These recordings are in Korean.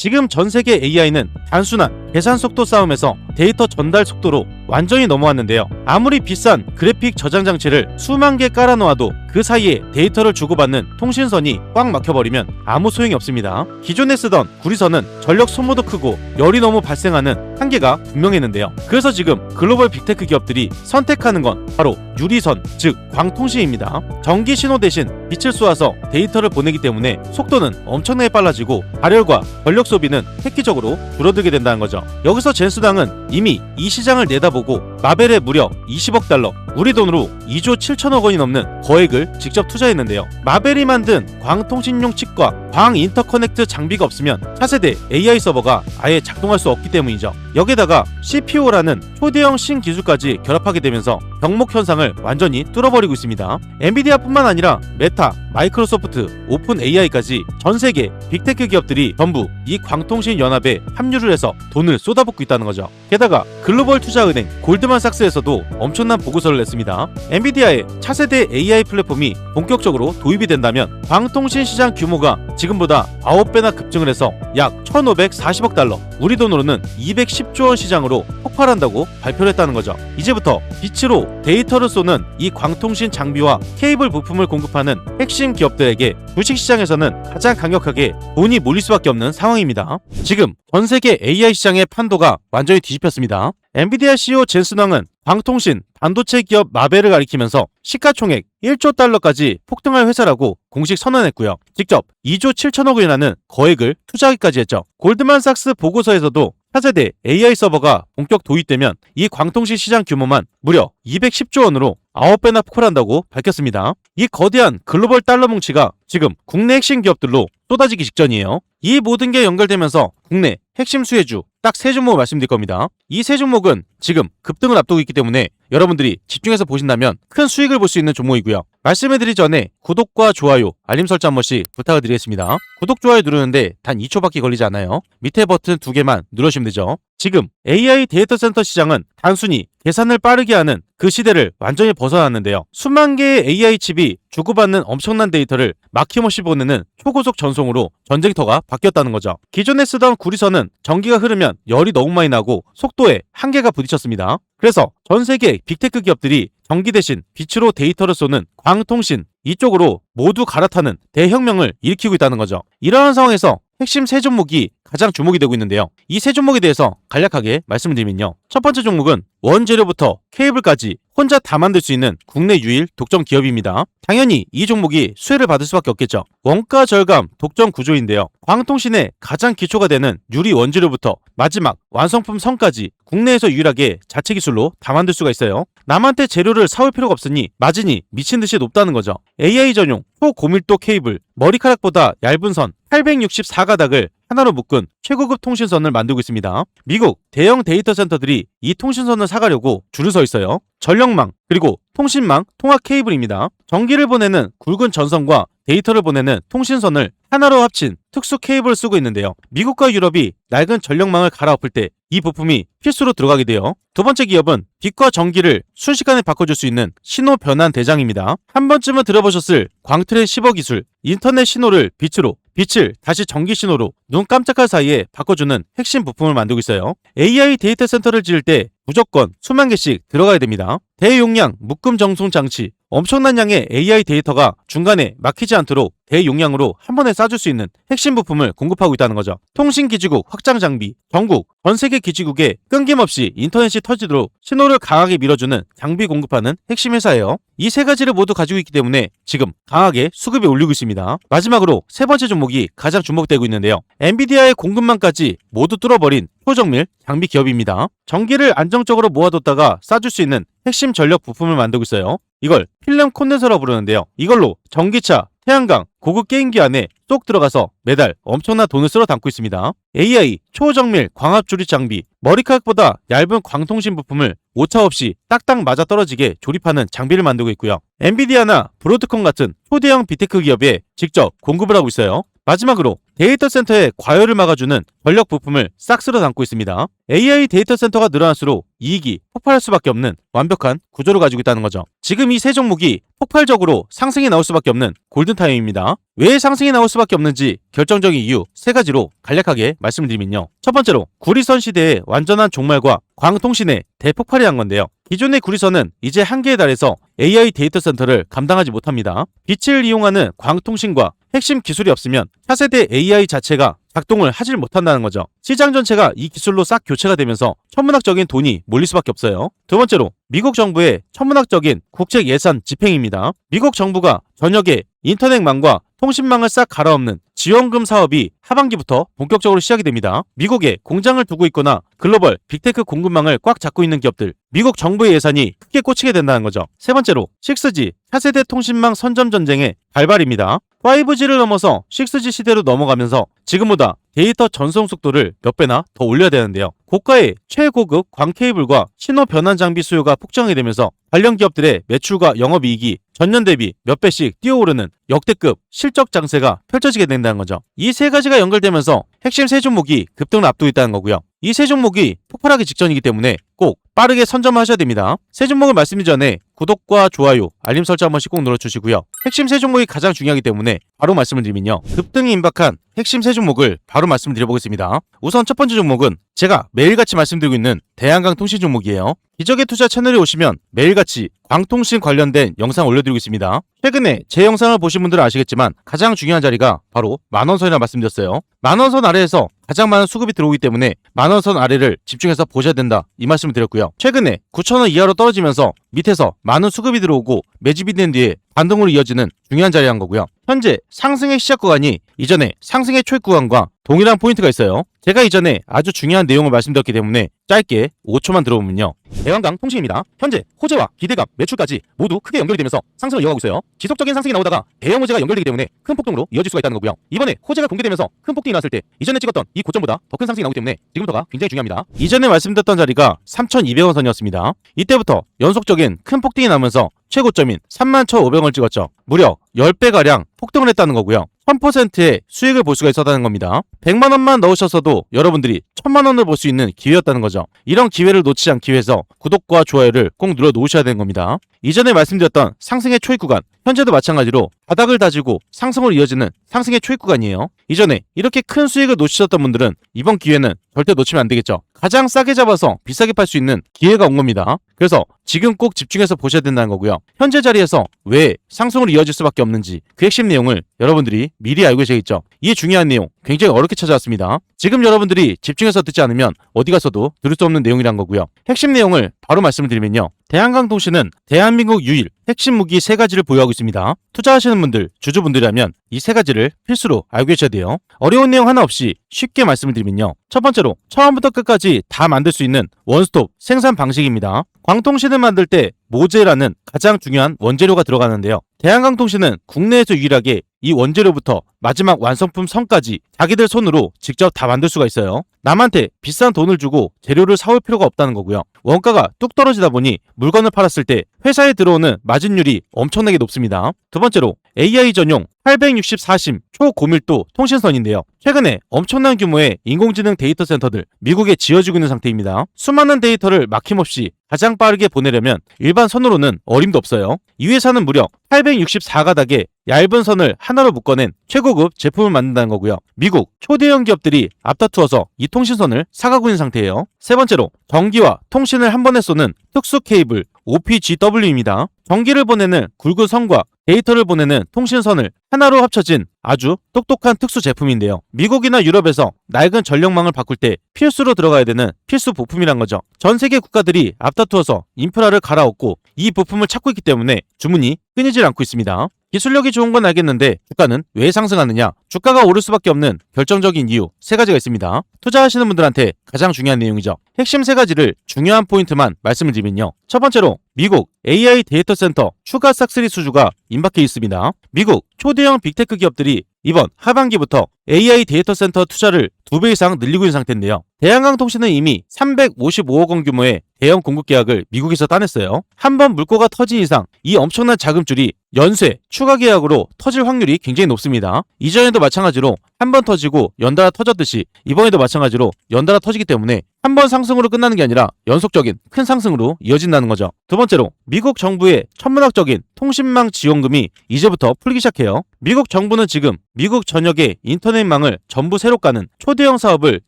지금 전 세계 AI는 단순한 계산 속도 싸움에서 데이터 전달 속도로 완전히 넘어왔는데요. 아무리 비싼 그래픽 저장 장치를 수만 개 깔아놓아도 그 사이에 데이터를 주고받는 통신선이 꽉 막혀버리면 아무 소용이 없습니다. 기존에 쓰던 구리선은 전력 소모도 크고 열이 너무 발생하는 한계가 분명했는데요. 그래서 지금 글로벌 빅테크 기업들이 선택하는 건 바로 유리선, 즉 광통신입니다. 전기 신호 대신 빛을 쏘아서 데이터를 보내기 때문에 속도는 엄청나게 빨라지고 발열과 전력 소비는 획기적으로 줄어들게 된다는 거죠. 여기서 젠수당은 이미 이 시장을 내다보고 마벨에 무려 20억 달러, 우리 돈으로 2조 7천억 원이 넘는 거액을 직접 투자했는데요. 마벨이 만든 광통신용 칩과 광 인터커넥트 장비가 없으면 차세대 AI 서버가 아예 작동할 수 없기 때문이죠. 여기다가 CPO라는 초대형 신기술까지 결합하게 되면서 병목 현상을 완전히 뚫어버리고 있습니다. 엔비디아뿐만 아니라 메타, 마이크로소프트, 오픈 AI까지 전 세계 빅테크 기업들이 전부 이 광통신 연합에 합류를 해서 돈을 쏟아붓고 있다는 거죠. 게다가 글로벌 투자은행 골드만삭스에서도 엄청난 보고서를 냈습니다. 엔비디아의 차세대 AI 플랫폼이 본격적으로 도입이 된다면 광통신 시장 규모가 지금보다 9배나 급증을 해서 약 1,540억 달러, 우리 돈으로는 210조 원 시장으로 폭발한다고 발표를 했다는 거죠. 이제부터 빛으로 데이터를 쏘는 이 광통신 장비와 케이블 부품을 공급하는 핵심 기업들에게 주식시장에서는 가장 강력하게 돈이 몰릴 수밖에 없는 상황입니다. 지금 전 세계 AI 시장의 판도가 완전히 뒤집혔습니다. 엔비디아 CEO 젠슨왕은 광통신, 반도체 기업 마벨을 가리키면서 시가총액 1조 달러까지 폭등할 회사라고 공식 선언했고요. 직접 2조 7천억 원이라는 거액을 투자하기까지 했죠. 골드만삭스 보고서에서도 차세대 AI 서버가 본격 도입되면 이 광통신 시장 규모만 무려 210조 원으로 9배나 폭발한다고 밝혔습니다. 이 거대한 글로벌 달러 뭉치가 지금 국내 핵심 기업들로 쏟아지기 직전이에요. 이 모든 게 연결되면서 국내 핵심 수혜주 딱 세 종목 말씀드릴 겁니다. 이 세 종목은 지금 급등을 앞두고 있기 때문에 여러분들이 집중해서 보신다면 큰 수익을 볼 수 있는 종목이고요. 말씀해드리기 전에 구독과 좋아요, 알림 설정 한 번씩 부탁을 드리겠습니다. 구독, 좋아요 누르는데 단 2초밖에 걸리지 않아요. 밑에 버튼 2개만 누르시면 되죠. 지금 AI 데이터 센터 시장은 단순히 계산을 빠르게 하는 그 시대를 완전히 벗어났는데요. 수만 개의 AI 칩이 주고받는 엄청난 데이터를 막힘없이 보내는 초고속 전송으로 전쟁터가 바뀌었다는 거죠. 기존에 쓰던 구리선은 전기가 흐르면 열이 너무 많이 나고 속도에 한계가 부딪혔습니다. 그래서 전 세계 빅테크 기업들이 전기 대신 빛으로 데이터를 쏘는 광통신 이쪽으로 모두 갈아타는 대혁명을 일으키고 있다는 거죠. 이러한 상황에서 핵심 세 종목이 가장 주목이 되고 있는데요. 이 세 종목에 대해서 간략하게 말씀드리면요. 첫 번째 종목은 원재료부터 케이블까지 혼자 다 만들 수 있는 국내 유일 독점 기업입니다. 당연히 이 종목이 수혜를 받을 수밖에 없겠죠. 원가 절감 독점 구조인데요. 광통신의 가장 기초가 되는 유리 원재료부터 마지막 완성품 선까지 국내에서 유일하게 자체 기술로 다 만들 수가 있어요. 남한테 재료를 사올 필요가 없으니 마진이 미친듯이 높다는 거죠. AI 전용 초고밀도 케이블, 머리카락보다 얇은 선 864가닥을 하나로 묶은 최고급 통신선을 만들고 있습니다. 미국 대형 데이터 센터들이 이 통신선을 사가려고 줄을 서 있어요. 전력망 그리고 통신망 통합 케이블입니다. 전기를 보내는 굵은 전선과 데이터를 보내는 통신선을 하나로 합친 특수 케이블을 쓰고 있는데요. 미국과 유럽이 낡은 전력망을 갈아엎을 때 이 부품이 필수로 들어가게 돼요. 두 번째 기업은 빛과 전기를 순식간에 바꿔줄 수 있는 신호 변환 대장입니다. 한 번쯤은 들어보셨을 광트렌 10호 기술, 인터넷 신호를 빛으로, 빛을 다시 전기 신호로 눈 깜짝할 사이에 바꿔주는 핵심 부품을 만들고 있어요. AI 데이터 센터를 지을 때 무조건 수만 개씩 들어가야 됩니다. 대용량 묶음 정송 장치, 엄청난 양의 AI 데이터가 중간에 막히지 않도록 대용량으로 한 번에 쏴줄 수 있는 핵심 부품을 공급하고 있다는 거죠. 통신기지국 확장 장비, 전국, 전 세계 기지국에 끊김없이 인터넷이 터지도록 신호를 강하게 밀어주는 장비 공급하는 핵심 회사예요. 이 세 가지를 모두 가지고 있기 때문에 지금 강하게 수급에 올리고 있습니다. 마지막으로 세 번째 종목이 가장 주목되고 있는데요. 엔비디아의 공급망까지 모두 뚫어버린 초정밀 장비 기업입니다. 전기를 안정적으로 모아뒀다가 쏴줄 수 있는 핵심 전력 부품을 만들고 있어요. 이걸 필름 콘덴서라고 부르는데요. 이걸로 전기차, 태양광, 고급 게임기 안에 쏙 들어가서 매달 엄청난 돈을 쓸어 담고 있습니다. AI 초정밀 광합 조립 장비, 머리카락보다 얇은 광통신 부품을 오차없이 딱딱 맞아 떨어지게 조립하는 장비를 만들고 있고요. 엔비디아나 브로드컴 같은 초대형 빅테크 기업에 직접 공급을 하고 있어요. 마지막으로 데이터 센터의 과열을 막아주는 전력 부품을 싹 쓸어 담고 있습니다. AI 데이터 센터가 늘어날수록 이익이 폭발할 수밖에 없는 완벽한 구조를 가지고 있다는 거죠. 지금 이 세 종목이 폭발적으로 상승이 나올 수밖에 없는 골든타임입니다. 왜 상승이 나올 수밖에 없는지 결정적인 이유 세 가지로 간략하게 말씀드리면요. 첫 번째로 구리선 시대의 완전한 종말과 광통신의 대폭발이 난 건데요. 기존의 구리선은 이제 한계에 달해서 AI 데이터 센터를 감당하지 못합니다. 빛을 이용하는 광통신과 핵심 기술이 없으면 차세대 AI 자체가 작동을 하질 못한다는 거죠. 시장 전체가 이 기술로 싹 교체가 되면서 천문학적인 돈이 몰릴 수밖에 없어요. 두 번째로 미국 정부의 천문학적인 국책 예산 집행입니다. 미국 정부가 전역에 인터넷망과 통신망을 싹 갈아엎는 지원금 사업이 하반기부터 본격적으로 시작이 됩니다. 미국에 공장을 두고 있거나 글로벌 빅테크 공급망을 꽉 잡고 있는 기업들, 미국 정부의 예산이 크게 꽂히게 된다는 거죠. 세 번째로 6G 차세대 통신망 선점 전쟁의 발발입니다. 5G를 넘어서 6G 시대로 넘어가면서 지금보다 데이터 전송 속도를 몇 배나 더 올려야 되는데요. 고가의 최고급 광 케이블과 신호 변환 장비 수요가 폭증하게 되면서 관련 기업들의 매출과 영업이익이 전년 대비 몇 배씩 뛰어오르는 역대급 실적 장세가 펼쳐지게 된다는 거죠. 이 세 가지가 연결되면서 핵심 세 종목이 급등을 앞두고 있다는 거고요. 이 세 종목이 폭발하기 직전이기 때문에 꼭 빠르게 선점하셔야 됩니다. 세 종목을 말씀드리기 전에 구독과 좋아요, 알림 설정 한 번씩 꼭 눌러주시고요. 핵심 세 종목이 가장 중요하기 때문에 바로 말씀을 드리면요. 급등이 임박한 핵심 세 종목을 바로 말씀드려보겠습니다. 우선 첫 번째 종목은 제가 매일같이 말씀드리고 있는 대한강 통신 종목이에요. 기적의 투자 채널에 오시면 매일같이 광통신 관련된 영상 올려드리고 있습니다. 최근에 제 영상을 보신 분들은 아시겠지만 가장 중요한 자리가 바로 만원선이라 말씀드렸어요. 만원선 아래에서 가장 많은 수급이 들어오기 때문에 만원선 아래를 집중해서 보셔야 된다 이 말씀을 드렸고요. 최근에 9,000원 이하로 떨어지면서 밑에서 많은 수급이 들어오고 매집이 된 뒤에 반등으로 이어지는 중요한 자리란 거고요. 현재 상승의 시작 구간이 이전에 상승의 초입 구간과 동일한 포인트가 있어요. 제가 이전에 아주 중요한 내용을 말씀드렸기 때문에 짧게 5초만 들어보면요. 대한강 통신입니다. 현재 호재와 기대감, 매출까지 모두 크게 연결이 되면서 상승을 이어가고 있어요. 지속적인 상승이 나오다가 대형 호재가 연결되기 때문에 큰 폭등으로 이어질 수가 있다는 거고요. 이번에 호재가 공개되면서 큰 폭등이 나왔을 때 이전에 찍었던 이 고점보다 더 큰 상승이 나오기 때문에 지금부터가 굉장히 중요합니다. 이전에 말씀드렸던 자리가 3,200원 선이었습니다. 이때부터 연속적인 큰 폭등이 나면서 최고점인 31,500원을 찍었죠. 무려 10배가량 폭등을 했다는 거고요. 1000%의 수익을 볼 수가 있었다는 겁니다. 100만원만 넣으셨어도 여러분들이 1000만원을 볼 수 있는 기회였다는 거죠. 이런 기회를 놓치지 않기 위해서 구독과 좋아요를 꼭 눌러 놓으셔야 되는 겁니다. 이전에 말씀드렸던 상승의 초입 구간, 현재도 마찬가지로 바닥을 다지고 상승으로 이어지는 상승의 초입 구간이에요. 이전에 이렇게 큰 수익을 놓치셨던 분들은 이번 기회는 절대 놓치면 안 되겠죠. 가장 싸게 잡아서 비싸게 팔 수 있는 기회가 온 겁니다. 그래서 지금 꼭 집중해서 보셔야 된다는 거고요. 현재 자리에서 왜 상승으로 이어질 수밖에 없는지 그 핵심 내용을 여러분들이 미리 알고 계시겠죠. 이 중요한 내용 굉장히 어렵게 찾아왔습니다. 지금 여러분들이 집중해서 듣지 않으면 어디 가서도 들을 수 없는 내용이란 거고요. 핵심 내용을 바로 말씀을 드리면요. 대한강통신은 대한민국 유일 핵심 무기 세 가지를 보유하고 있습니다. 투자하시는 분들, 주주분들이라면 이 세 가지를 필수로 알고 계셔야 돼요. 어려운 내용 하나 없이 쉽게 말씀을 드리면요. 첫 번째로 처음부터 끝까지 다 만들 수 있는 원스톱 생산 방식입니다. 광통신을 만들 때 모재라는 가장 중요한 원재료가 들어가는데요. 대한강통신은 국내에서 유일하게 이 원재료부터 마지막 완성품 선까지 자기들 손으로 직접 다 만들 수가 있어요. 남한테 비싼 돈을 주고 재료를 사올 필요가 없다는 거고요. 원가가 뚝 떨어지다 보니 물건을 팔았을 때 회사에 들어오는 마진율이 엄청나게 높습니다. 두 번째로 AI 전용 864심 초고밀도 통신선인데요. 최근에 엄청난 규모의 인공지능 데이터 센터들 미국에 지어지고 있는 상태입니다. 수많은 데이터를 막힘없이 가장 빠르게 보내려면 일반 선으로는 어림도 없어요. 이 회사는 무려 864가닥의 얇은 선을 하나로 묶어낸 최고급 제품을 만든다는 거고요. 미국 초대형 기업들이 앞다투어서 이 통신선을 사가고 있는 상태예요. 세 번째로 전기와 통신을 한 번에 쏘는 특수 케이블 OPGW입니다. 전기를 보내는 굵은 선과 데이터를 보내는 통신선을 하나로 합쳐진 아주 똑똑한 특수 제품인데요. 미국이나 유럽에서 낡은 전력망을 바꿀 때 필수로 들어가야 되는 필수 부품이란 거죠. 전 세계 국가들이 앞다투어서 인프라를 갈아엎고 이 부품을 찾고 있기 때문에 주문이 끊이질 않고 있습니다. 기술력이 좋은 건 알겠는데 주가는 왜 상승하느냐? 주가가 오를 수밖에 없는 결정적인 이유 세 가지가 있습니다. 투자하시는 분들한테 가장 중요한 내용이죠. 핵심 세 가지를 중요한 포인트만 말씀을 드리면요. 첫 번째로 미국 AI 데이터 센터 추가 싹쓸이 수주가 임박해 있습니다. 미국 초대형 빅테크 기업들이 이번 하반기부터 AI 데이터 센터 투자를 2배 이상 늘리고 있는 상태인데요. 대한강통신은 이미 355억 원 규모의 대형 공급 계약을 미국에서 따냈어요. 한번 물꼬가 터진 이상 이 엄청난 자금줄이 연쇄 추가 계약으로 터질 확률이 굉장히 높습니다. 이전에도 마찬가지로 한 번 터지고 연달아 터졌듯이 이번에도 마찬가지로 연달아 터지기 때문에 한 번 상승으로 끝나는 게 아니라 연속적인 큰 상승으로 이어진다는 거죠. 두 번째로 미국 정부의 천문학적인 통신망 지원금이 이제부터 풀리기 시작해요. 미국 정부는 지금 미국 전역의 인터넷망을 전부 새로 까는 초대형 사업을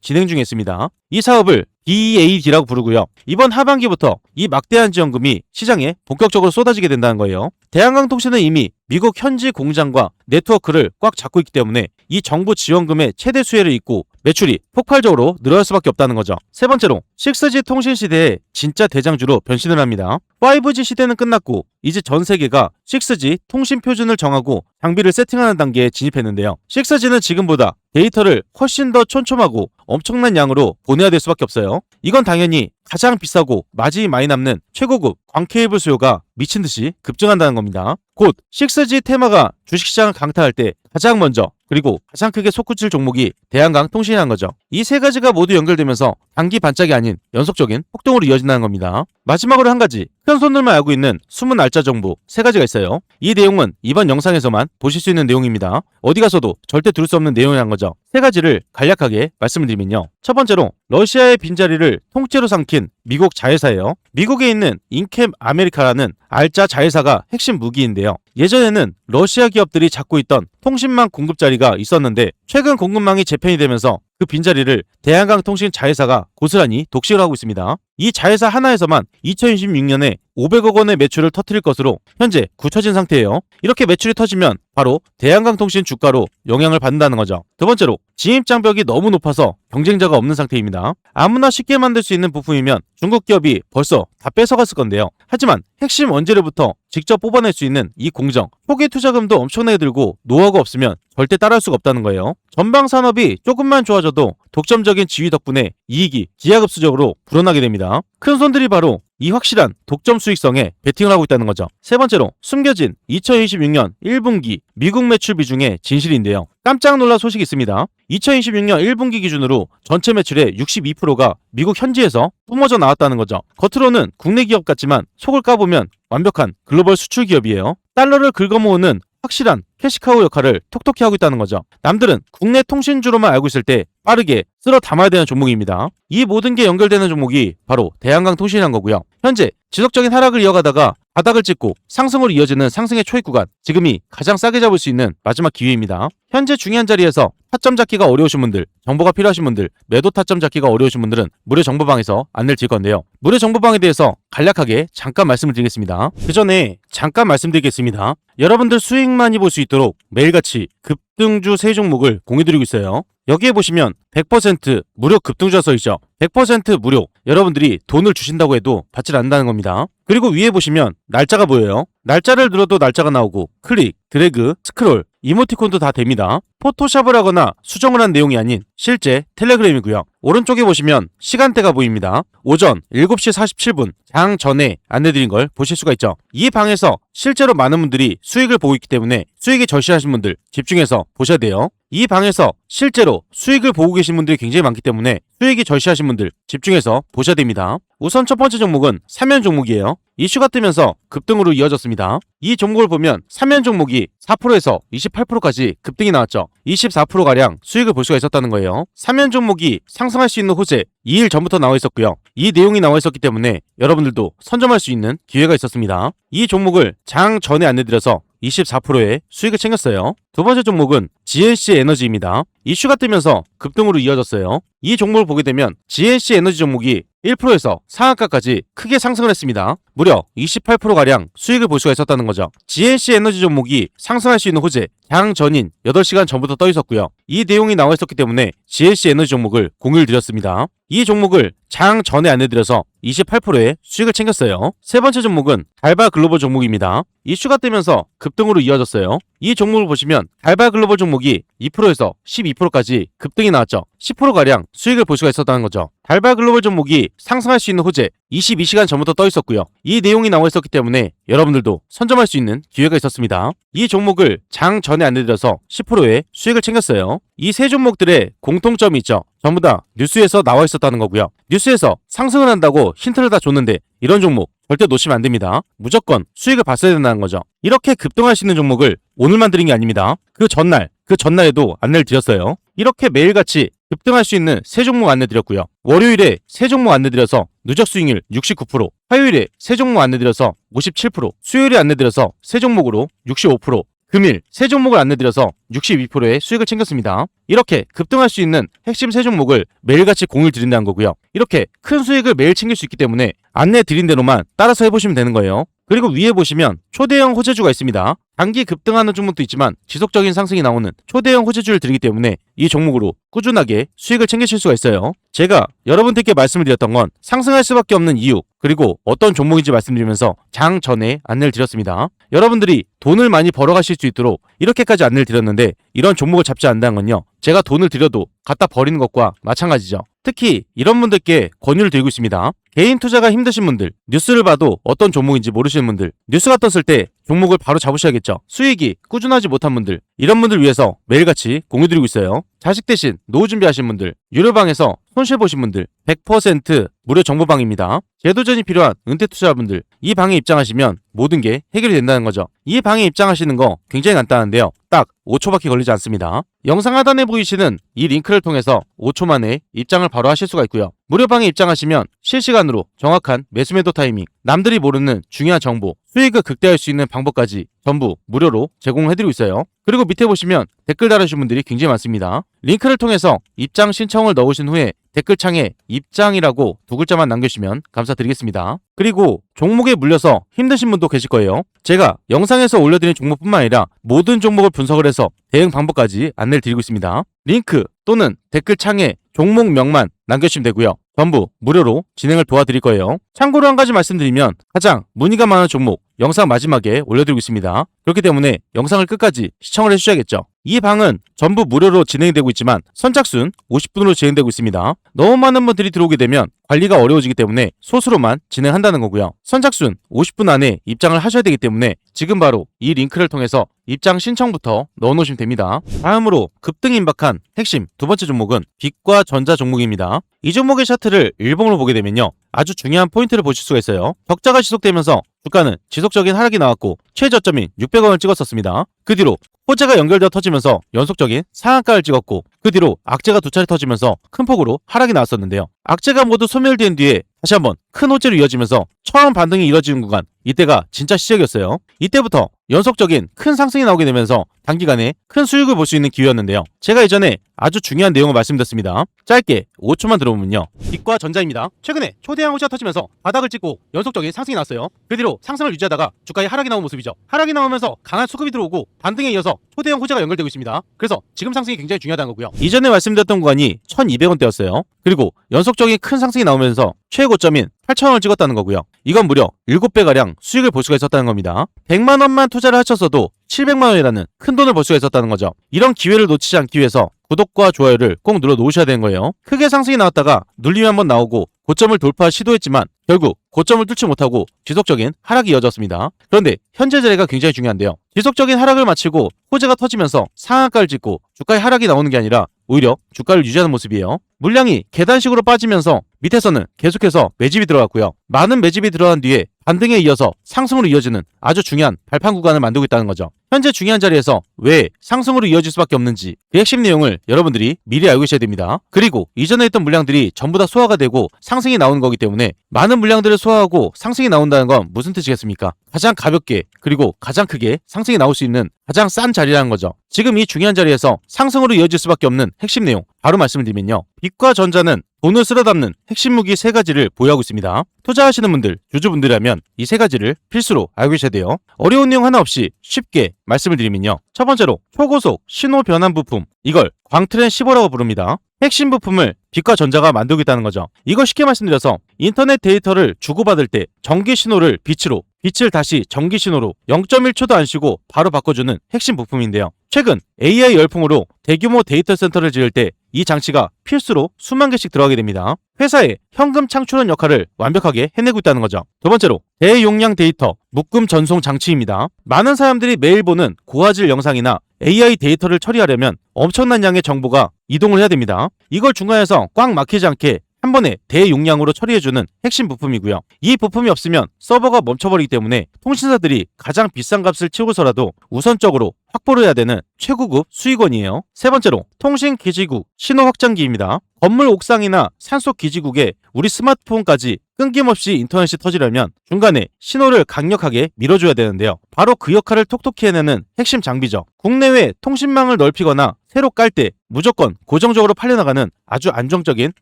진행 중에 있습니다. 이 사업을 BEAD라고 부르고요. 이번 하반기부터 이 막대한 지원금이 시장에 본격적으로 쏟아지게 된다는 거예요. 대한강통신은 이미 미국 현지 공장과 네트워크를 꽉 잡고 있기 때문에 이 정부 지원금의 최대 수혜를 잇고 매출이 폭발적으로 늘어날 수밖에 없다는 거죠. 세 번째로 6G 통신 시대의 진짜 대장주로 변신을 합니다. 5G 시대는 끝났고 이제 전 세계가 6G 통신 표준을 정하고 장비를 세팅하는 단계에 진입했는데요. 6G는 지금보다 데이터를 훨씬 더 촘촘하고 엄청난 양으로 보내야 될 수밖에 없어요. 이건 당연히 가장 비싸고 마진이 많이 남는 최고급 광 케이블 수요가 미친듯이 급증한다는 겁니다. 곧 6G 테마가 주식시장을 강타할 때 가장 먼저 그리고 가장 크게 솟구칠 종목이 대한강통신이라는 거죠. 이 세 가지가 모두 연결되면서 단기 반짝이 아닌 연속적인 폭등으로 이어진다는 겁니다. 마지막으로 한 가지, 큰 손들만 알고 있는 숨은 날짜 정보 세 가지가 있어요. 이 내용은 이번 영상에서만 보실 수 있는 내용입니다. 어디 가서도 절대 들을 수 없는 내용이란 거죠. 세 가지를 간략하게 말씀을 드리면요. 첫 번째로 러시아의 빈자리를 통째로 삼킨 미국 자회사예요. 미국에 있는 인캡 아메리카라는 알짜 자회사가 핵심 무기인데요. 예전에는 러시아 기업들이 잡고 있던 통신망 공급 자리가 있었는데 최근 공급망이 재편이 되면서 그 빈자리를 대한강통신 자회사가 고스란히 독식을 하고 있습니다. 이 자회사 하나에서만 2026년에 500억 원의 매출을 터뜨릴 것으로 현재 굳혀진 상태예요. 이렇게 매출이 터지면 바로 대한강통신 주가로 영향을 받는다는 거죠. 두 번째로 진입장벽이 너무 높아서 경쟁자가 없는 상태입니다. 아무나 쉽게 만들 수 있는 부품이면 중국 기업이 벌써 다 뺏어갔을 건데요. 하지만 핵심 원재료부터 직접 뽑아낼 수 있는 이 공정, 초기 투자금도 엄청나게 들고 노하우가 없으면 절대 따라할 수가 없다는 거예요. 전방 산업이 조금만 좋아져도 독점적인 지위 덕분에 이익이 기하급수적으로 불어나게 됩니다. 큰 손들이 바로 이 확실한 독점 수익성에 베팅을 하고 있다는 거죠. 세 번째로 숨겨진 2026년 1분기 미국 매출 비중의 진실인데요. 깜짝 놀랄 소식이 있습니다. 2026년 1분기 기준으로 전체 매출의 62%가 미국 현지에서 뿜어져 나왔다는 거죠. 겉으로는 국내 기업 같지만 속을 까보면 완벽한 글로벌 수출 기업이에요. 달러를 긁어모으는 확실한 캐시카우 역할을 톡톡히 하고 있다는 거죠. 남들은 국내 통신주로만 알고 있을 때 빠르게 쓸어 담아야 되는 종목입니다. 이 모든 게 연결되는 종목이 바로 대한강통신이란 거고요. 현재 지속적인 하락을 이어가다가 바닥을 찍고 상승으로 이어지는 상승의 초입 구간, 지금이 가장 싸게 잡을 수 있는 마지막 기회입니다. 현재 중요한 자리에서 타점 잡기가 어려우신 분들, 정보가 필요하신 분들, 매도 타점 잡기가 어려우신 분들은 무료 정보방에서 안내를 드릴 건데요. 무료 정보방에 대해서 간략하게 잠깐 말씀을 드리겠습니다. 그 전에 잠깐 말씀드리겠습니다. 여러분들 수익 많이 볼 수 있도록 매일같이 급등주 세 종목을 공유드리고 있어요. 여기에 보시면 100% 무료 급등주가 써있죠. 100% 무료. 여러분들이 돈을 주신다고 해도 받지 않는다는 겁니다. 그리고 위에 보시면 날짜가 보여요. 날짜를 눌러도 날짜가 나오고 클릭, 드래그, 스크롤, 이모티콘도 다 됩니다. 포토샵을 하거나 수정을 한 내용이 아닌 실제 텔레그램이고요. 오른쪽에 보시면 시간대가 보입니다. 오전 7시 47분 장 전에 안내드린 걸 보실 수가 있죠. 이 방에서 실제로 많은 분들이 수익을 보고 있기 때문에 수익이 절실하신 분들 집중해서 보셔야 돼요. 이 방에서 실제로 수익을 보고 계신 분들이 굉장히 많기 때문에 수익이 절실하신 분들 집중해서 보셔야 됩니다. 우선 첫 번째 종목은 사면 종목이에요. 이슈가 뜨면서 급등으로 이어졌습니다. 이 종목을 보면 사면 종목이 4%에서 28%까지 급등이 나왔죠. 24%가량 수익을 볼 수가 있었다는 거예요. 사면 종목이 상승할 수 있는 호재 2일 전부터 나와 있었고요. 이 내용이 나와 있었기 때문에 여러분들도 선점할 수 있는 기회가 있었습니다. 이 종목을 장 전에 안내드려서 24%의 수익을 챙겼어요. 두 번째 종목은 GNC 에너지입니다. 이슈가 뜨면서 급등으로 이어졌어요. 이 종목을 보게 되면 GNC 에너지 종목이 1%에서 상한가까지 크게 상승을 했습니다. 무려 28%가량 수익을 볼 수가 있었다는 거죠. GNC 에너지 종목이 상승할 수 있는 호재 장 전인 8시간 전부터 떠 있었고요. 이 내용이 나와 있었기 때문에 GNC 에너지 종목을 공유를 드렸습니다. 이 종목을 장 전에 안내드려서 28%의 수익을 챙겼어요. 세 번째 종목은 달바 글로벌 종목입니다. 이슈가 뜨면서 급등으로 이어졌어요. 이 종목을 보시면 달바 글로벌 종목이 2%에서 12%까지 급등이 나왔죠. 10%가량 수익을 볼 수가 있었다는 거죠. 달바 글로벌 종목이 상승할 수 있는 호재 22시간 전부터 떠 있었고요. 이 내용이 나와 있었기 때문에 여러분들도 선점할 수 있는 기회가 있었습니다. 이 종목을 장 전에 안내드려서 10%의 수익을 챙겼어요. 이 세 종목들의 공통점이 있죠. 전부 다 뉴스에서 나와 있었다는 거고요. 뉴스에서 상승을 한다고 힌트를 다 줬는데 이런 종목 절대 놓치면 안 됩니다. 무조건 수익을 봤어야 된다는 거죠. 이렇게 급등할 수 있는 종목을 오늘만 드린 게 아닙니다. 그 전날에도 안내를 드렸어요. 이렇게 매일같이 급등할 수 있는 세 종목 안내드렸고요. 월요일에 세 종목 안내드려서 누적 수익률 69%, 화요일에 세 종목 안내드려서 57%, 수요일에 안내드려서 세 종목으로 65%, 금일 세 종목을 안내드려서 62%의 수익을 챙겼습니다. 이렇게 급등할 수 있는 핵심 세 종목을 매일같이 공유를 드린다는 거고요. 이렇게 큰 수익을 매일 챙길 수 있기 때문에 안내 드린 대로만 따라서 해보시면 되는 거예요. 그리고 위에 보시면 초대형 호재주가 있습니다. 단기 급등하는 종목도 있지만 지속적인 상승이 나오는 초대형 호재주를 드리기 때문에 이 종목으로 꾸준하게 수익을 챙기실 수가 있어요. 제가 여러분들께 말씀을 드렸던 건 상승할 수밖에 없는 이유, 그리고 어떤 종목인지 말씀드리면서 장 전에 안내를 드렸습니다. 여러분들이 돈을 많이 벌어가실 수 있도록 이렇게까지 안내를 드렸는데 이런 종목을 잡지 않는다는 건요, 제가 돈을 들여도 갖다 버리는 것과 마찬가지죠. 특히 이런 분들께 권유를 드리고 있습니다. 개인 투자가 힘드신 분들, 뉴스를 봐도 어떤 종목인지 모르시는 분들, 뉴스가 떴을 때 종목을 바로 잡으셔야겠죠. 수익이 꾸준하지 못한 분들, 이런 분들 위해서 매일같이 공유드리고 있어요. 자식 대신 노후 준비하신 분들, 유료방에서 손실 보신 분들, 100% 무료 정보방입니다. 재도전이 필요한 은퇴 투자자분들, 이 방에 입장하시면 모든 게 해결이 된다는 거죠. 이 방에 입장하시는 거 굉장히 간단한데요. 딱 5초밖에 걸리지 않습니다. 영상 하단에 보이시는 이 링크를 통해서 5초 만에 입장을 바로 하실 수가 있고요. 무료방에 입장하시면 실시간으로 정확한 매수매도 타이밍, 남들이 모르는 중요한 정보, 수익을 극대화할 수 있는 방법까지 전부 무료로 제공해드리고 있어요. 그리고 밑에 보시면 댓글 달아주신 분들이 굉장히 많습니다. 링크를 통해서 입장 신청을 넣으신 후에 댓글창에 입장이라고 두 글자만 남겨주시면 감사드리겠습니다. 그리고 종목에 물려서 힘드신 분도 계실 거예요. 제가 영상에서 올려드린 종목뿐만 아니라 모든 종목을 분석을 해서 대응 방법까지 안내를 드리고 있습니다. 링크 또는 댓글창에 종목명만 남겨주시면 되고요. 전부 무료로 진행을 도와드릴 거예요. 참고로 한 가지 말씀드리면 가장 문의가 많은 종목 영상 마지막에 올려드리고 있습니다. 그렇기 때문에 영상을 끝까지 시청을 해주셔야겠죠. 이 방은 전부 무료로 진행이 되고 있지만 선착순 50분으로 진행되고 있습니다. 너무 많은 분들이 들어오게 되면 관리가 어려워지기 때문에 소수로만 진행한다는 거고요. 선착순 50분 안에 입장을 하셔야 되기 때문에 지금 바로 이 링크를 통해서 입장 신청부터 넣어놓으시면 됩니다. 다음으로 급등 임박한 핵심 두 번째 종목은 빛과 전자 종목입니다. 이 종목의 차트를 일봉으로 보게 되면요, 아주 중요한 포인트를 보실 수가 있어요. 격자가 지속되면서 주가는 지속적인 하락이 나왔고 최저점인 600원을 찍었었습니다. 그 뒤로 호재가 연결되어 터지면서 연속적인 상한가를 찍었고 그 뒤로 악재가 두 차례 터지면서 큰 폭으로 하락이 나왔었는데요. 악재가 모두 소멸된 뒤에 다시 한번 큰 호재로 이어지면서 처음 반등이 이뤄지는 구간, 이때가 진짜 시작이었어요. 이때부터 연속적인 큰 상승이 나오게 되면서 단기간에 큰 수익을 볼 수 있는 기회였는데요. 제가 이전에 아주 중요한 내용을 말씀드렸습니다. 짧게 5초만 들어보면요, 빛과 전자입니다. 최근에 초대형 호재가 터지면서 바닥을 찍고 연속적인 상승이 났어요. 그 뒤로 상승을 유지하다가 주가에 하락이 나온 모습이죠. 하락이 나오면서 강한 수급이 들어오고 반등에 이어서 초대형 호재가 연결되고 있습니다. 그래서 지금 상승이 굉장히 중요하다는 거고요. 이전에 말씀드렸던 구간이 1200원대였어요. 그리고 연속적인 큰 상승이 나오면서 최고점인 8,000원을 찍었다는 거고요. 이건 무려 7배가량 수익을 볼 수가 있었다는 겁니다. 100만원만 투자를 하셨어도 700만원이라는 큰 돈을 벌 수가 있었다는 거죠. 이런 기회를 놓치지 않기 위해서 구독과 좋아요를 꼭 눌러 놓으셔야 되는 거예요. 크게 상승이 나왔다가 눌림이 한번 나오고 고점을 돌파 시도했지만 결국 고점을 뚫지 못하고 지속적인 하락이 이어졌습니다. 그런데 현재 자리가 굉장히 중요한데요. 지속적인 하락을 마치고 호재가 터지면서 상한가를 찍고 주가의 하락이 나오는 게 아니라 오히려 주가를 유지하는 모습이에요. 물량이 계단식으로 빠지면서 밑에서는 계속해서 매집이 들어갔고요. 많은 매집이 들어간 뒤에 반등에 이어서 상승으로 이어지는 아주 중요한 발판 구간을 만들고 있다는 거죠. 현재 중요한 자리에서 왜 상승으로 이어질 수밖에 없는지 그 핵심 내용을 여러분들이 미리 알고 계셔야 됩니다. 그리고 이전에 했던 물량들이 전부 다 소화가 되고 상승이 나오는 거기 때문에 많은 물량들을 소화하고 상승이 나온다는 건 무슨 뜻이겠습니까? 가장 가볍게 그리고 가장 크게 상승이 나올 수 있는 가장 싼 자리라는 거죠. 지금 이 중요한 자리에서 상승으로 이어질 수밖에 없는 핵심 내용 바로 말씀을 드리면요, 빛과 전자는 돈을 쓸어 담는 핵심 무기 3가지를 보유하고 있습니다. 투자하시는 분들, 주주분들이라면 이 3가지를 필수로 알고 계셔야 돼요. 어려운 내용 하나 없이 쉽게 말씀을 드리면요, 첫 번째로 초고속 신호 변환 부품, 이걸 광트렌 15라고 부릅니다. 핵심 부품을 빛과전자가 만들고 있다는 거죠. 이걸 쉽게 말씀드려서 인터넷 데이터를 주고받을 때 전기 신호를 빛으로, 빛을 다시 전기 신호로 0.1초도 안 쉬고 바로 바꿔주는 핵심 부품인데요. 최근 AI 열풍으로 대규모 데이터 센터를 지을 때 이 장치가 필수로 수만 개씩 들어가게 됩니다. 회사의 현금 창출원 역할을 완벽하게 해내고 있다는 거죠. 두 번째로 대용량 데이터 묶음 전송 장치입니다. 많은 사람들이 매일 보는 고화질 영상이나 AI 데이터를 처리하려면 엄청난 양의 정보가 이동을 해야 됩니다. 이걸 중간에서 꽉 막히지 않게 한 번에 대용량으로 처리해주는 핵심 부품이고요. 이 부품이 없으면 서버가 멈춰버리기 때문에 통신사들이 가장 비싼 값을 치고서라도 우선적으로 확보를 해야 되는 최고급 수익원이에요. 세 번째로 통신기지국 신호 확장기입니다. 건물 옥상이나 산속 기지국에 우리 스마트폰까지 끊김없이 인터넷이 터지려면 중간에 신호를 강력하게 밀어줘야 되는데요. 바로 그 역할을 톡톡히 해내는 핵심 장비죠. 국내외 통신망을 넓히거나 새로 깔 때 무조건 고정적으로 팔려나가는 아주 안정적인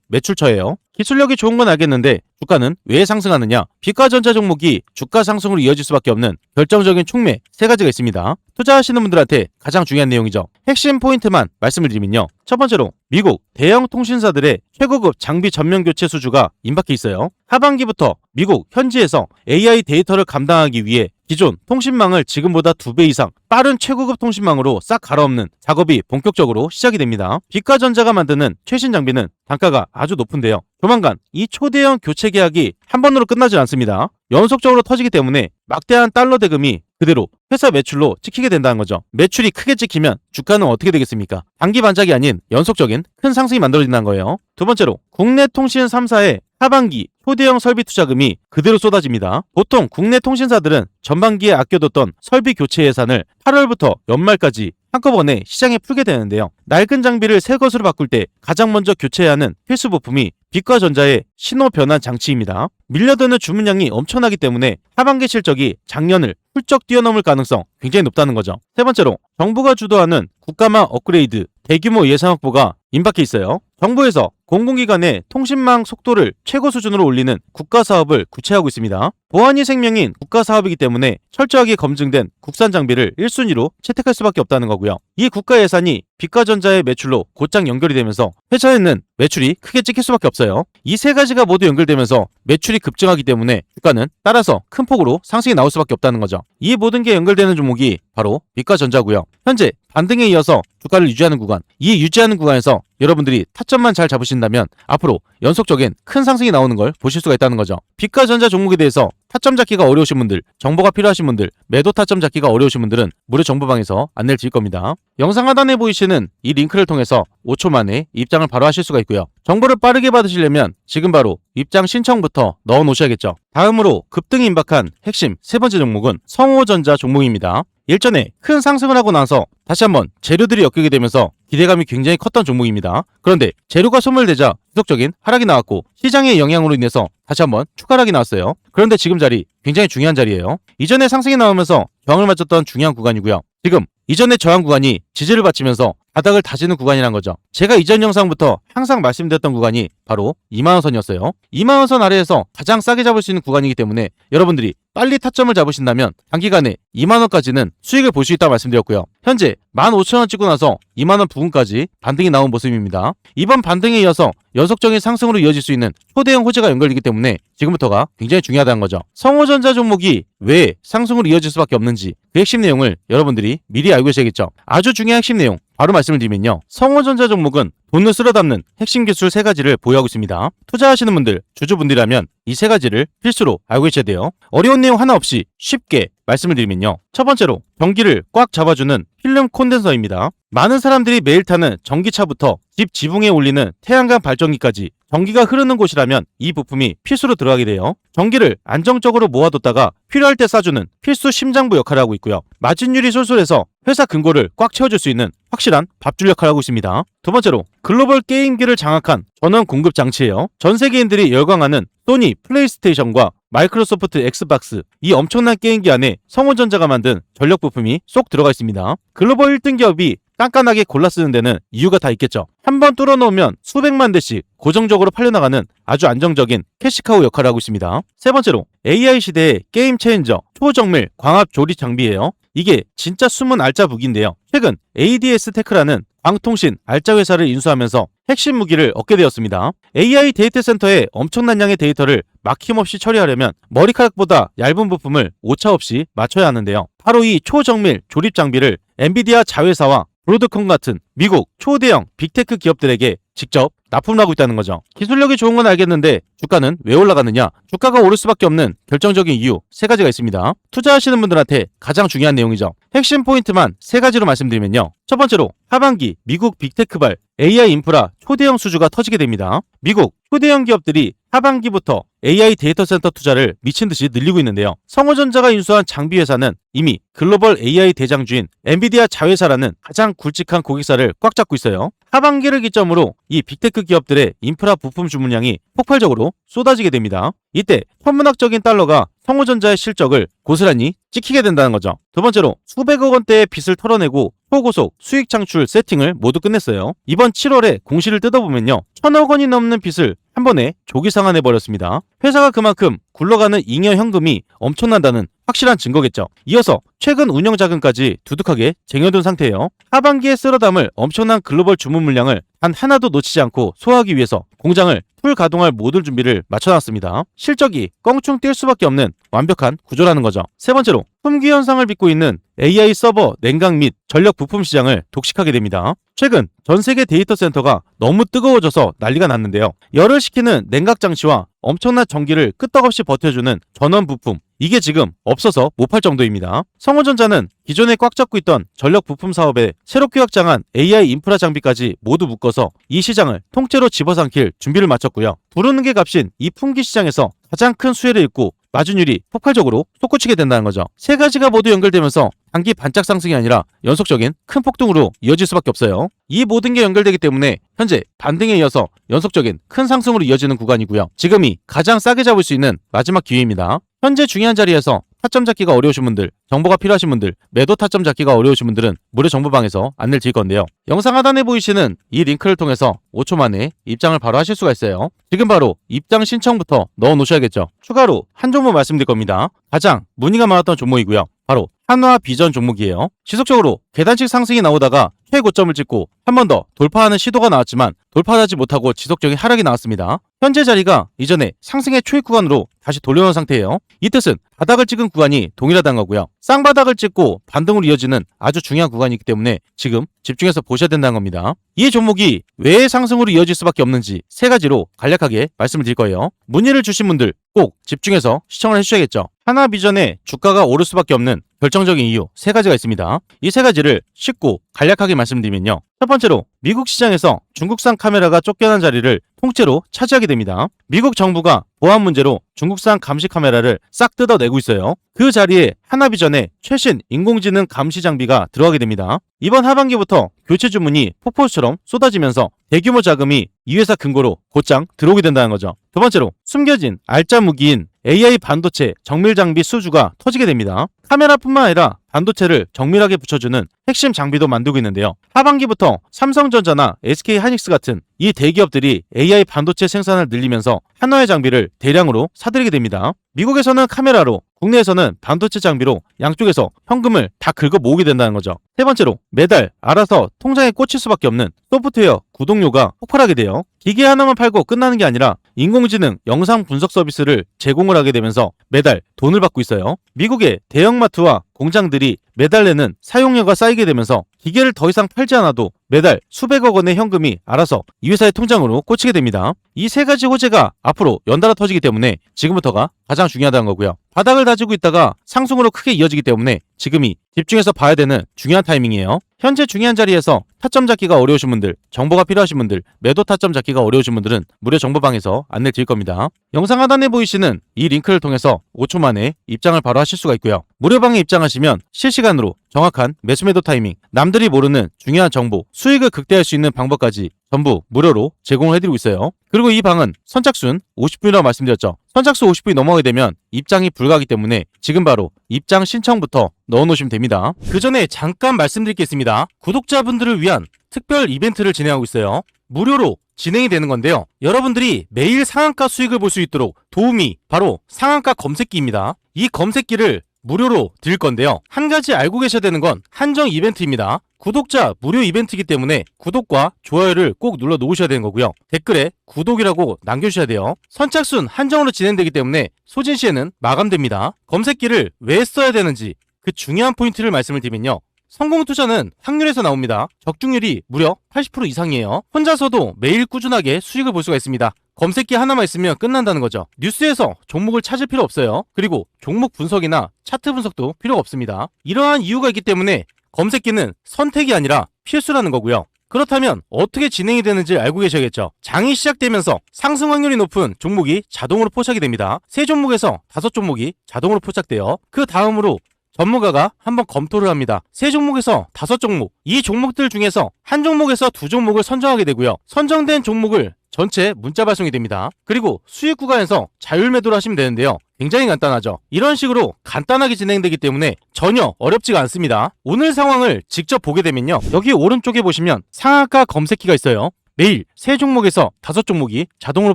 매출처예요. 기술력이 좋은 건 알겠는데 주가는 왜 상승하느냐? 빛과전자 종목이 주가 상승으로 이어질 수밖에 없는 결정적인 촉매 세 가지가 있습니다. 투자하시는 분들한테 가장 중요한 내용이죠. 핵심 포인트만 말씀을 드리면요. 첫 번째로 미국 대형 통신사들의 최고급 장비 전면 교체 수주가 임박해 있어요. 하반기부터 미국 현지에서 AI 데이터를 감당하기 위해 기존 통신망을 지금보다 2배 이상 빠른 최고급 통신망으로 싹 갈아엎는 작업이 본격적으로 시작이 됩니다. 빛과전자가 만드는 최신 장비는 단가가 아주 높은데요. 조만간 이 초대형 교체 계약이 한 번으로 끝나질 않습니다. 연속적으로 터지기 때문에 막대한 달러 대금이 그대로 회사 매출로 찍히게 된다는 거죠. 매출이 크게 찍히면 주가는 어떻게 되겠습니까? 단기 반짝이 아닌 연속적인 큰 상승이 만들어진다는 거예요. 두 번째로 국내 통신 3사의 하반기 초대형 설비 투자금이 그대로 쏟아집니다. 보통 국내 통신사들은 전반기에 아껴뒀던 설비 교체 예산을 8월부터 연말까지 한꺼번에 시장에 풀게 되는데요. 낡은 장비를 새 것으로 바꿀 때 가장 먼저 교체해야 하는 필수 부품이 빛과전자의 신호 변환 장치입니다. 밀려드는 주문량이 엄청나기 때문에 하반기 실적이 작년을 훌쩍 뛰어넘을 가능성 굉장히 높다는 거죠. 세 번째로 정부가 주도하는 국가망 업그레이드 대규모 예산 확보가 임박해 있어요. 정부에서 공공기관의 통신망 속도를 최고 수준으로 올리는 국가사업을 구체화하고 있습니다. 보안이 생명인 국가사업이기 때문에 철저하게 검증된 국산 장비를 1순위로 채택할 수밖에 없다는 거고요. 이 국가 예산이 빛과전자의 매출로 곧장 연결이 되면서 회사에는 매출이 크게 찍힐 수밖에 없어요. 이 세 가지가 모두 연결되면서 매출이 급증하기 때문에 주가는 따라서 큰 폭으로 상승이 나올 수밖에 없다는 거죠. 이 모든 게 연결되는 종목이 바로 빛과전자고요. 현재 반등에 이어서 주가를 유지하는 구간, 이 유지하는 구간에서 여러분들이 타점만 잘 잡으신다면 앞으로 연속적인 큰 상승이 나오는 걸 보실 수가 있다는 거죠. 빛과전자 종목에 대해서 타점 잡기가 어려우신 분들, 정보가 필요하신 분들, 매도 타점 잡기가 어려우신 분들은 무료 정보방에서 안내를 드릴 겁니다. 영상 하단에 보이시는 이 링크를 통해서 5초 만에 입장을 바로 하실 수가 있고요. 정보를 빠르게 받으시려면 지금 바로 입장 신청부터 넣어 놓으셔야겠죠. 다음으로 급등이 임박한 핵심 세 번째 종목은 성호전자 종목입니다. 일전에 큰 상승을 하고 나서 다시 한번 재료들이 엮이게 되면서 기대감이 굉장히 컸던 종목입니다. 그런데 재료가 소멸되자 지속적인 하락이 나왔고 시장의 영향으로 인해서 다시 한번 추가락이 나왔어요. 그런데 지금 자리 굉장히 중요한 자리예요. 이전에 상승이 나오면서 벽을 맞췄던 중요한 구간이고요. 지금 이전의 저항 구간이 지지를 받치면서 바닥을 다지는 구간이란 거죠. 제가 이전 영상부터 항상 말씀드렸던 구간이 바로 2만원 선이었어요. 2만원 선 아래에서 가장 싸게 잡을 수 있는 구간이기 때문에 여러분들이 빨리 타점을 잡으신다면 단기간에 2만원까지는 수익을 볼 수 있다고 말씀드렸고요. 현재 15,000원 찍고 나서 2만원 부근까지 반등이 나온 모습입니다. 이번 반등에 이어서 연속적인 상승으로 이어질 수 있는 초대형 호재가 연결되기 때문에 지금부터가 굉장히 중요하다는 거죠. 성호전자 종목이 왜 상승으로 이어질 수밖에 없는지 그 핵심 내용을 여러분들이 미리 알고 계셔야겠죠. 아주 중요한 핵심 내용 바로 말씀을 드리면요. 성호전자 종목은 돈을 쓸어 담는 핵심 기술 세 가지를 보유하고 있습니다. 투자하시는 분들, 주주분들이라면 이 세 가지를 필수로 알고 계셔야 돼요. 어려운 내용 하나 없이 쉽게 말씀을 드리면요. 첫 번째로 전기를 꽉 잡아주는 필름 콘덴서입니다. 많은 사람들이 매일 타는 전기차부터 집 지붕에 올리는 태양광 발전기까지 전기가 흐르는 곳이라면 이 부품이 필수로 들어가게 돼요. 전기를 안정적으로 모아뒀다가 필요할 때 쏴주는 필수 심장부 역할을 하고 있고요. 마진율이 쏠쏠해서 회사 근고를 꽉 채워줄 수 있는 확실한 밥줄 역할을 하고 있습니다. 두 번째로 글로벌 게임기를 장악한 전원 공급 장치예요. 전 세계인들이 열광하는 소니 플레이스테이션과 마이크로소프트 엑스박스 이 엄청난 게임기 안에 성호전자가 만든 전력 부품이 쏙 들어가 있습니다. 글로벌 1등 기업이 깐깐하게 골라 쓰는 데는 이유가 다 있겠죠. 한번 뚫어놓으면 수백만 대씩 고정적으로 팔려나가는 아주 안정적인 캐시카우 역할을 하고 있습니다. 세 번째로 AI 시대의 게임 체인저 초정밀 광합 조리 장비예요. 이게 진짜 숨은 알짜 무기인데요. 최근 ADS 테크라는 광통신 알짜 회사를 인수하면서 핵심 무기를 얻게 되었습니다. AI 데이터 센터의 엄청난 양의 데이터를 막힘없이 처리하려면 머리카락보다 얇은 부품을 오차없이 맞춰야 하는데요. 바로 이 초정밀 조립 장비를 엔비디아 자회사와 브로드컴 같은 미국 초대형 빅테크 기업들에게 직접 납품을 하고 있다는 거죠. 기술력이 좋은 건 알겠는데 주가는 왜 올라가느냐? 주가가 오를 수밖에 없는 결정적인 이유 3가지가 있습니다. 투자하시는 분들한테 가장 중요한 내용이죠. 핵심 포인트만 3가지로 말씀드리면요. 첫 번째로 하반기 미국 빅테크발 AI 인프라 초대형 수주가 터지게 됩니다. 미국 초대형 기업들이 하반기부터 AI 데이터 센터 투자를 미친듯이 늘리고 있는데요. 성호전자가 인수한 장비 회사는 이미 글로벌 AI 대장주인 엔비디아 자회사라는 가장 굵직한 고객사를 꽉 잡고 있어요. 하반기를 기점으로 이 빅테크 기업들의 인프라 부품 주문량이 폭발적으로 쏟아지게 됩니다. 이때 천문학적인 달러가 성호전자의 실적을 고스란히 찍히게 된다는 거죠. 두 번째로 수백억 원대의 빚을 털어내고 초고속 수익 창출 세팅을 모두 끝냈어요. 이번 7월에 공시를 뜯어보면요. 1,000억 원이 넘는 빚을 한 번에 조기 상환해버렸습니다. 회사가 그만큼 굴러가는 잉여 현금이 엄청난다는 확실한 증거겠죠. 이어서 최근 운영 자금까지 두둑하게 쟁여둔 상태예요. 하반기에 쓸어 담을 엄청난 글로벌 주문 물량을 단 하나도 놓치지 않고 소화하기 위해서 공장을 풀 가동할 모든 준비를 마쳐놨습니다. 실적이 껑충 뛸 수밖에 없는 완벽한 구조라는 거죠. 세 번째로 품귀 현상을 빚고 있는 AI 서버, 냉각 및 전력 부품 시장을 독식하게 됩니다. 최근 전 세계 데이터 센터가 너무 뜨거워져서 난리가 났는데요. 열을 식히는 냉각 장치와 엄청난 전기를 끄떡없이 버텨주는 전원 부품, 이게 지금 없어서 못 팔 정도입니다. 성호전자는 기존에 꽉 잡고 있던 전력 부품 사업에 새롭게 확장한 AI 인프라 장비까지 모두 묶어서 이 시장을 통째로 집어삼킬 준비를 마쳤고요. 부르는 게 값인 이 품귀 시장에서 가장 큰 수혜를 입고 마진율이 폭발적으로 솟구치게 된다는 거죠. 3가지가 모두 연결되면서 단기 반짝 상승이 아니라 연속적인 큰 폭등으로 이어질 수밖에 없어요. 이 모든 게 연결되기 때문에 현재 반등에 이어서 연속적인 큰 상승으로 이어지는 구간이고요. 지금이 가장 싸게 잡을 수 있는 마지막 기회입니다. 현재 중요한 자리에서 타점 잡기가 어려우신 분들, 정보가 필요하신 분들, 매도 타점 잡기가 어려우신 분들은 무료 정보방에서 안내를 드릴 건데요. 영상 하단에 보이시는 이 링크를 통해서 5초 만에 입장을 바로 하실 수가 있어요. 지금 바로 입장 신청부터 넣어 놓으셔야겠죠. 추가로 한 종목 말씀드릴 겁니다. 가장 문의가 많았던 종목이고요. 바로 한화 비전 종목이에요. 지속적으로 계단식 상승이 나오다가 최고점을 찍고 한 번 더 돌파하는 시도가 나왔지만 돌파하지 못하고 지속적인 하락이 나왔습니다. 현재 자리가 이전에 상승의 초입 구간으로 다시 돌려놓은 상태예요. 이 뜻은 바닥을 찍은 구간이 동일하다는 거고요. 쌍바닥을 찍고 반등으로 이어지는 아주 중요한 구간이기 때문에 지금 집중해서 보셔야 된다는 겁니다. 이 종목이 왜 상승으로 이어질 수밖에 없는지 3가지로 간략하게 말씀을 드릴 거예요. 문의를 주신 분들 꼭 집중해서 시청을 해주셔야겠죠. 하나비전의 주가가 오를 수밖에 없는 결정적인 이유 3가지가 있습니다. 이 3가지를 쉽고 간략하게 말씀드리면요. 첫 번째로 미국 시장에서 중국산 카메라가 쫓겨난 자리를 통째로 차지하게 됩니다. 미국 정부가 보안 문제로 중국산 감시 카메라를 싹 뜯어내고 있어요. 그 자리에 하나비전의 최신 인공지능 감시 장비가 들어가게 됩니다. 이번 하반기부터 교체 주문이 폭포수처럼 쏟아지면서 대규모 자금이 이 회사 근거로 곧장 들어오게 된다는 거죠. 두 번째로 숨겨진 알짜 무기인 AI 반도체 정밀 장비 수주가 터지게 됩니다. 카메라뿐만 아니라 반도체를 정밀하게 붙여주는 핵심 장비도 만들고 있는데요. 하반기부터 삼성전자나 SK하이닉스 같은 이 대기업들이 AI 반도체 생산을 늘리면서 한화의 장비를 대량으로 사들이게 됩니다. 미국에서는 카메라로, 국내에서는 반도체 장비로 양쪽에서 현금을 다 긁어 모으게 된다는 거죠. 세 번째로 매달 알아서 통장에 꽂힐 수밖에 없는 소프트웨어 구독료가 폭발하게 돼요. 기계 하나만 팔고 끝나는 게 아니라 인공지능 영상 분석 서비스를 제공을 하게 되면서 매달 돈을 받고 있어요. 미국의 대형마트와 공장들이 매달 내는 사용료가 쌓이게 되면서 기계를 더 이상 팔지 않아도 매달 수백억 원의 현금이 알아서 이 회사의 통장으로 꽂히게 됩니다. 이 3가지 호재가 앞으로 연달아 터지기 때문에 지금부터가 가장 중요하다는 거고요. 바닥을 다지고 있다가 상승으로 크게 이어지기 때문에 지금이 집중해서 봐야 되는 중요한 타이밍이에요. 현재 중요한 자리에서 타점 잡기가 어려우신 분들, 정보가 필요하신 분들, 매도 타점 잡기가 어려우신 분들은 무료 정보방에서 안내 드릴 겁니다. 영상 하단에 보이시는 이 링크를 통해서 5초 만에 입장을 바로 하실 수가 있고요. 무료방에 입장하시면 실시간으로 정확한 매수매도 타이밍, 남들이 모르는 중요한 정보, 수익을 극대화할 수 있는 방법까지 전부 무료로 제공을 해드리고 있어요. 그리고 이 방은 선착순 50분이라고 말씀드렸죠. 선착순 50분이 넘어가게 되면 입장이 불가하기 때문에 지금 바로 입장 신청부터 넣어놓으시면 됩니다. 그 전에 잠깐 말씀드릴 게 있습니다. 구독자분들을 위한 특별 이벤트를 진행하고 있어요. 무료로 진행이 되는 건데요. 여러분들이 매일 상한가 수익을 볼 수 있도록 도움이 바로 상한가 검색기입니다. 이 검색기를 무료로 드릴 건데요. 한 가지 알고 계셔야 되는 건 한정 이벤트입니다. 구독자 무료 이벤트이기 때문에 구독과 좋아요를 꼭 눌러 놓으셔야 되는 거고요. 댓글에 구독이라고 남겨주셔야 돼요. 선착순 한정으로 진행되기 때문에 소진 시에는 마감됩니다. 검색기를 왜 써야 되는지 그 중요한 포인트를 말씀을 드리면요. 성공 투자는 확률에서 나옵니다. 적중률이 무려 80% 이상이에요. 혼자서도 매일 꾸준하게 수익을 볼 수가 있습니다. 검색기 하나만 있으면 끝난다는 거죠. 뉴스에서 종목을 찾을 필요 없어요. 그리고 종목 분석이나 차트 분석도 필요가 없습니다. 이러한 이유가 있기 때문에 검색기는 선택이 아니라 필수라는 거고요. 그렇다면 어떻게 진행이 되는지 알고 계셔야겠죠. 장이 시작되면서 상승 확률이 높은 종목이 자동으로 포착이 됩니다. 3종목에서 5종목이 자동으로 포착돼요. 그 다음으로 전문가가 한번 검토를 합니다. 3종목에서 5종목, 이 종목들 중에서 한 종목에서 2종목을 선정하게 되고요. 선정된 종목을 전체 문자 발송이 됩니다. 그리고 수익 구간에서 자율 매도를 하시면 되는데요. 굉장히 간단하죠. 이런 식으로 간단하게 진행되기 때문에 전혀 어렵지가 않습니다. 오늘 상황을 직접 보게 되면요. 여기 오른쪽에 보시면 상한가 검색기가 있어요. 매일 3종목에서 5종목이 자동으로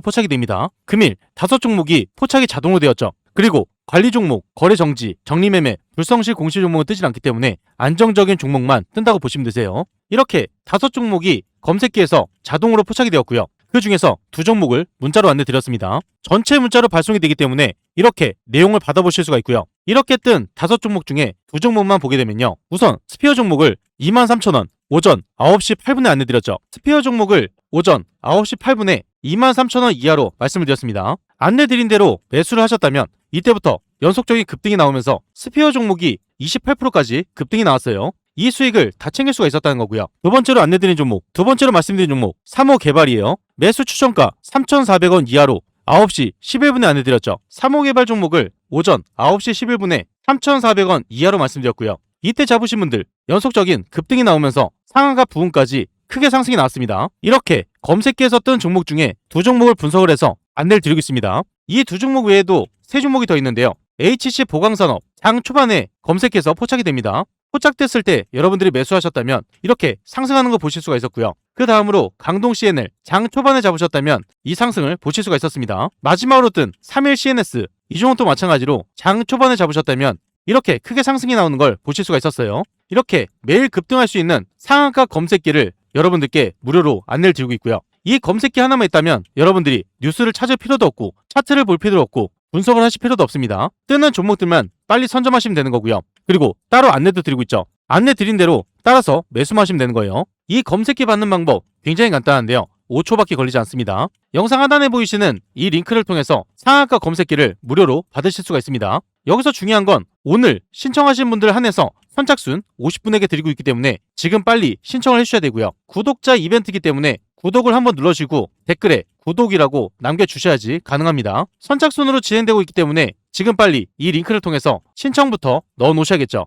포착이 됩니다. 금일 5종목이 포착이 자동으로 되었죠. 그리고 관리 종목, 거래 정지, 정리 매매, 불성실 공시 종목은 뜨지 않기 때문에 안정적인 종목만 뜬다고 보시면 되세요. 이렇게 5종목이 검색기에서 자동으로 포착이 되었고요. 그 중에서 2종목을 문자로 안내 드렸습니다. 전체 문자로 발송이 되기 때문에 이렇게 내용을 받아보실 수가 있고요. 이렇게 뜬 5종목 중에 2종목만 보게 되면요. 우선 스피어 종목을 23,000원 오전 9시 8분에 안내 드렸죠. 스피어 종목을 오전 9시 8분에 23,000원 이하로 말씀을 드렸습니다. 안내 드린 대로 매수를 하셨다면 이때부터 연속적인 급등이 나오면서 스피어 종목이 28%까지 급등이 나왔어요. 이 수익을 다 챙길 수가 있었다는 거고요. 두 번째로 안내드린 종목, 두 번째로 말씀드린 종목 3호 개발이에요. 매수 추천가 3,400원 이하로 9시 11분에 안내드렸죠. 3호 개발 종목을 오전 9시 11분에 3,400원 이하로 말씀드렸고요. 이때 잡으신 분들 연속적인 급등이 나오면서 상한가 부분까지 크게 상승이 나왔습니다. 이렇게 검색기에서 뜬 종목 중에 2종목을 분석을 해서 안내를 드리고 있습니다. 이 2종목 외에도 3종목이 더 있는데요. HC 보강산업 장 초반에 검색해서 포착이 됩니다. 포착됐을 때 여러분들이 매수하셨다면 이렇게 상승하는 거 보실 수가 있었고요. 그 다음으로 강동 CNL 장 초반에 잡으셨다면 이 상승을 보실 수가 있었습니다. 마지막으로 뜬 3일 CNS 이 종목도 마찬가지로 장 초반에 잡으셨다면 이렇게 크게 상승이 나오는 걸 보실 수가 있었어요. 이렇게 매일 급등할 수 있는 상한가 검색기를 여러분들께 무료로 안내를 드리고 있고요. 이 검색기 하나만 있다면 여러분들이 뉴스를 찾을 필요도 없고 차트를 볼 필요도 없고 분석을 하실 필요도 없습니다. 뜨는 종목들만 빨리 선점하시면 되는 거고요. 그리고 따로 안내도 드리고 있죠. 안내 드린 대로 따라서 매수만 하시면 되는 거예요. 이 검색기 받는 방법 굉장히 간단한데요. 5초밖에 걸리지 않습니다. 영상 하단에 보이시는 이 링크를 통해서 상한가 검색기를 무료로 받으실 수가 있습니다. 여기서 중요한 건 오늘 신청하신 분들 한해서 선착순 50분에게 드리고 있기 때문에 지금 빨리 신청을 해주셔야 되고요. 구독자 이벤트이기 때문에 구독을 한번 눌러주시고 댓글에 구독이라고 남겨주셔야지 가능합니다. 선착순으로 진행되고 있기 때문에 지금 빨리 이 링크를 통해서 신청부터 넣어 놓으셔야겠죠.